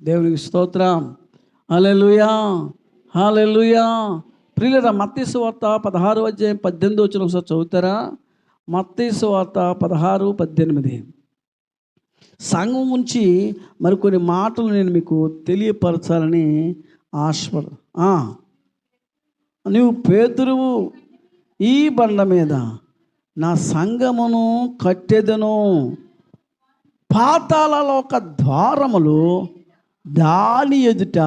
దేవునికి స్తోత్రం. హల్లెలూయా, హల్లెలూయా. ప్రియులారా, మత్తయి సువార్త 16వ అధ్యాయం 18వ వచనం ఒకసారి చదువుతారా? మత్తయి సువార్త 16:18. సంఘం నుంచి మరికొన్ని మాటలు నేను మీకు తెలియపరచాలని ఆశపడ. నువ్వు పేతురువు, ఈ బండ మీద నా సంఘమును కట్టెదను, పాతాళలోక ద్వారములు దాని ఎదుట,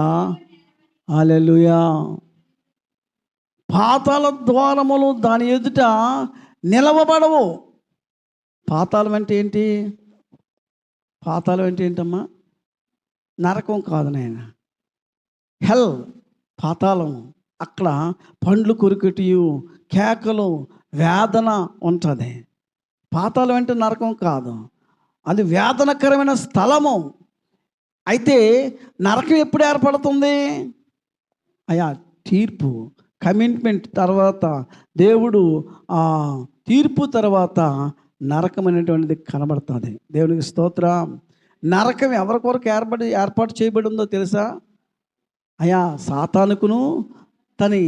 హల్లెలూయా, పాతాళ ద్వారములు దాని ఎదుట నిలవబడవు. పాతాళం అంటే ఏంటి? పాతాళం అంటే ఏంటమ్మా? నరకం కాదు నాయన, హెల్, పాతాళం. అక్కడ పండ్లు కొరికటియు, కేకలు, వేదన ఉంటుంది. పాతాళం అంటే నరకం కాదు, అది వేదనకరమైన స్థలము. అయితే నరకం ఎప్పుడు ఏర్పడుతుంది? అయా తీర్పు, కమిట్మెంట్ తర్వాత, దేవుడు ఆ తీర్పు తర్వాత నరకం అనేటువంటిది కనబడుతుంది. దేవునికి స్తోత్రం. నరకం ఎవరి కొరకు ఏర్పాటు చేయబడి ఉందో తెలుసా? అయా సాతానుకును తని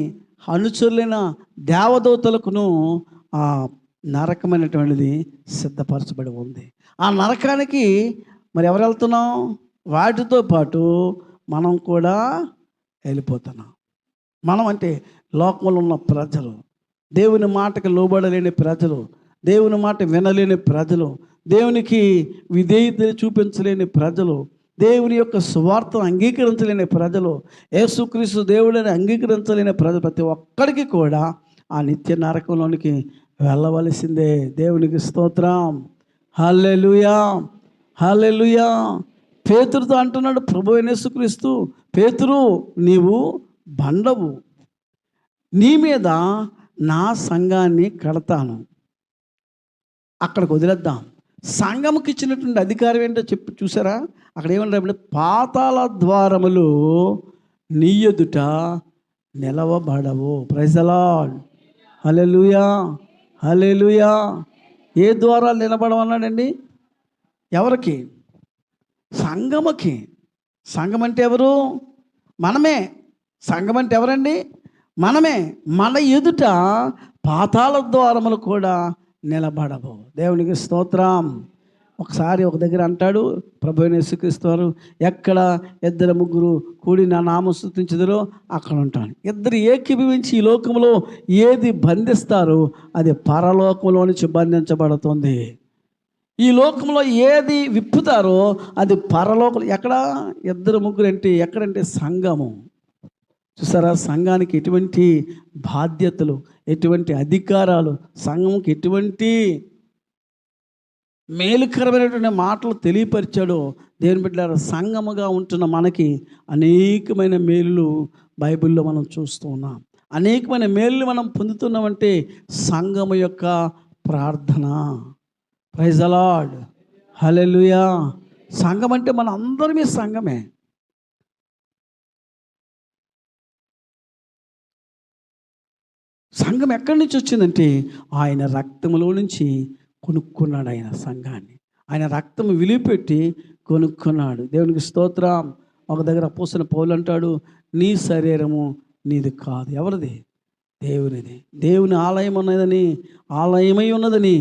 అనుచరులైన దేవదూతలకును ఆ నరకమైనటువంటిది సిద్ధపరచబడి ఉంది. ఆ నరకానికి మరి ఎవరు వెళ్తున్నాం? వాటితో పాటు మనం కూడా వెళ్ళిపోతున్నాం. మనం అంటే లోకంలో ఉన్న ప్రజలు, దేవుని మాటకి లోబడలేని ప్రజలు, దేవుని మాట వినలేని ప్రజలు, దేవునికి విధేయత చూపించలేని ప్రజలు, దేవుని యొక్క సువార్తను అంగీకరించలేని ప్రజలు, యేసుక్రీస్తు దేవుడిని అంగీకరించలేని ప్రజలు, ప్రతి ఒక్కరికి కూడా ఆ నిత్య నరకంలోనికి వెళ్ళవలసిందే. దేవునికి స్తోత్రం. హల్లెలూయా, హల్లెలూయా. పేతురుతో అంటున్నాడు ప్రభువైన యేసుక్రీస్తు, పేతురు నీవు బండవు, నీ మీద నా సంఘాన్ని కడతాను. అక్కడికి వదిలేద్దాం. సంఘముకి ఇచ్చినటువంటి అధికారం ఏంటో చెప్పి చూసారా? అక్కడ ఏమన్నారంటే, పాతాళ ద్వారములు నీ ఎదుట నిలవబడవు. Praise the lord. Hallelujah, hallelujah. ఏ ద్వారాలు నిలబడమన్నాడండి? ఎవరికి? సంఘముకి. సంఘం అంటే ఎవరు? మనమే. సంఘం అంటే ఎవరండి? మనమే. మన ఎదుట పాతాళ ద్వారములు కూడా నిలబడవు. దేవునికి స్తోత్రం. ఒకసారి ఒక దగ్గర అంటాడు ప్రభువైన యేసుక్రీస్తు వారు, ఎక్కడ ఇద్దరు ముగ్గురు కూడి నా నామమును స్తుతించుదురో అక్కడ ఉంటాను. ఇద్దరు ఏకీభవించి ఈ లోకంలో ఏది బంధిస్తారో అది పరలోకంలో నుంచి బంధించబడుతుంది. ఈ లోకంలో ఏది విప్పుతారో అది పరలోకం. ఎక్కడ? ఇద్దరు ముగ్గురు అంటే ఎక్కడంటే సంఘము. చూసారా? సంఘానికి ఎటువంటి బాధ్యతలు, ఎటువంటి అధికారాలు, సంఘంకి ఎటువంటి మేలుకరమైనటువంటి మాటలు తెలియపరిచాడో. దేవుని బిడ్డలారా, సంఘముగా ఉంటున్న మనకి అనేకమైన మేలులు బైబిల్లో మనం చూస్తూ ఉన్నాం. అనేకమైన మేలులు మనం పొందుతున్నామంటే సంఘము యొక్క ప్రార్థన. Praise the lord. హల్లెలూయా. సంఘం అంటే మన అందరమే సంఘమే. సంఘం ఎక్కడి నుంచి వచ్చిందంటే ఆయన రక్తములో నుంచి కొనుక్కున్నాడు. ఆయన సంఘాన్ని ఆయన రక్తం విలువపెట్టి కొనుక్కున్నాడు. దేవునికి స్తోత్రం. ఒక దగ్గర అపోస్తలుడైన పౌలు అంటాడు, నీ శరీరము నీది కాదు. ఎవరిది? దేవునిది. దేవుని ఆలయం ఉన్నదని, ఆలయమై ఉన్నదని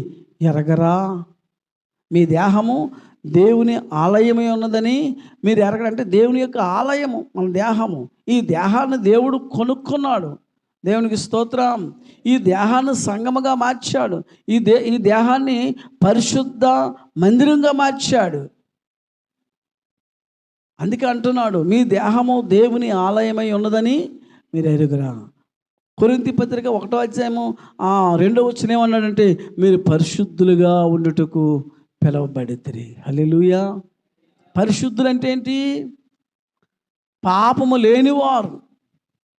ఎరగరా? మీ దేహము దేవుని ఆలయమై ఉన్నదని మీరు ఎరగరంటే, దేవుని యొక్క ఆలయము మన దేహము. ఈ దేహాన్ని దేవుడు కొనుక్కున్నాడు. దేవునికి స్తోత్రం. ఈ దేహాన్ని సంఘముగా మార్చాడు. ఈ దేహాన్ని పరిశుద్ధ మందిరంగా మార్చాడు. అందుకే అంటున్నాడు, మీ దేహము దేవుని ఆలయమై ఉన్నదని మీరు ఎరుగురా. కొరింథీ పత్రిక 1వ అధ్యాయము 2వ వచనం ఏమన్నాడంటే, మీరు పరిశుద్ధులుగా ఉండుటకు పిలువబడితిరి. హల్లెలూయా. పరిశుద్ధులు అంటే ఏంటి? పాపము లేనివారు.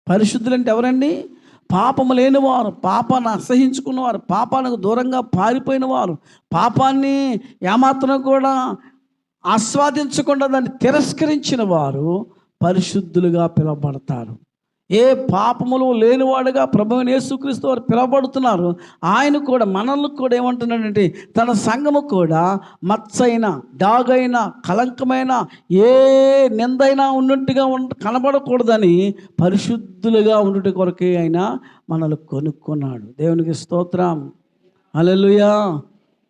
పరిశుద్ధులు అంటే ఎవరండి? పాపము లేనివారు, పాపాన్ని అసహించుకున్నవారు, పాపానికి దూరంగా పారిపోయిన వారు, పాపాన్ని ఏమాత్రం కూడా ఆస్వాదించకుండా దాన్ని తిరస్కరించిన వారు పరిశుద్ధులుగా పిలువబడతారు. ఏ పాపములు లేనివాడుగా ప్రభువైన యేసుక్రీస్తు వారు పిలువబడుతున్నారు. ఆయన కూడా మనల్ని కూడా ఏమంటున్నాడంటే తన సంఘము కూడా మచ్చైన, డాగైన, కలంకమైన, ఏ నిందైనా ఉన్నట్టుగా కనబడకూడదని పరిశుద్ధులుగా ఉండుట కొరకే ఆయన మనల్ని కొనుక్కున్నాడు. దేవునికి స్తోత్రం. హల్లెలూయా.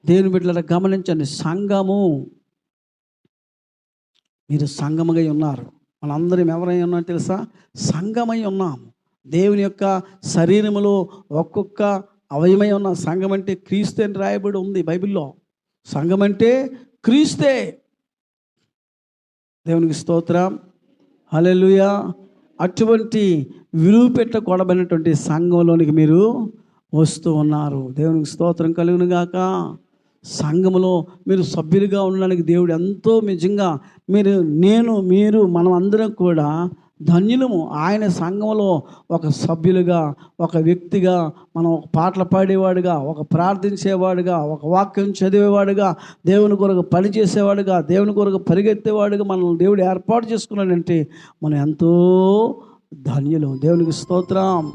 దేవుని బిడ్డలారా గమనించండి, సంఘము, మీరు సంఘముగా ఉన్నారు. మనందరం ఎవరై ఉన్నాం తెలుసా? సంఘమై ఉన్నాము. దేవుని యొక్క శరీరములో ఒక్కొక్క అవయమై ఉన్న సంఘం అంటే క్రీస్తు అని రాయబడి ఉంది బైబిల్లో. సంఘం అంటే క్రీస్తే. దేవునికి స్తోత్రం. హల్లెలూయా. అటువంటి విలువ పెట్టకూడబడినటువంటి సంఘంలోనికి మీరు వస్తూ ఉన్నారు. దేవునికి స్తోత్రం కలుగును గాక. సంఘములో మీరు సభ్యులుగా ఉండడానికి దేవుడు ఎంతో నిజంగా మీరు మనం అందరం కూడా ధన్యులము. ఆయన సంఘంలో ఒక సభ్యులుగా, ఒక వ్యక్తిగా, మనం ఒక పాటలు పాడేవాడుగా, ఒక ప్రార్థించేవాడుగా, ఒక వాక్యం చదివేవాడుగా, దేవుని కొరకు పనిచేసేవాడుగా, దేవుని కొరకు పరిగెత్తేవాడుగా మనల్ని దేవుడు ఏర్పాటు చేసుకున్నాడంటే మనం ఎంతో ధన్యులు. దేవునికి స్తోత్రం.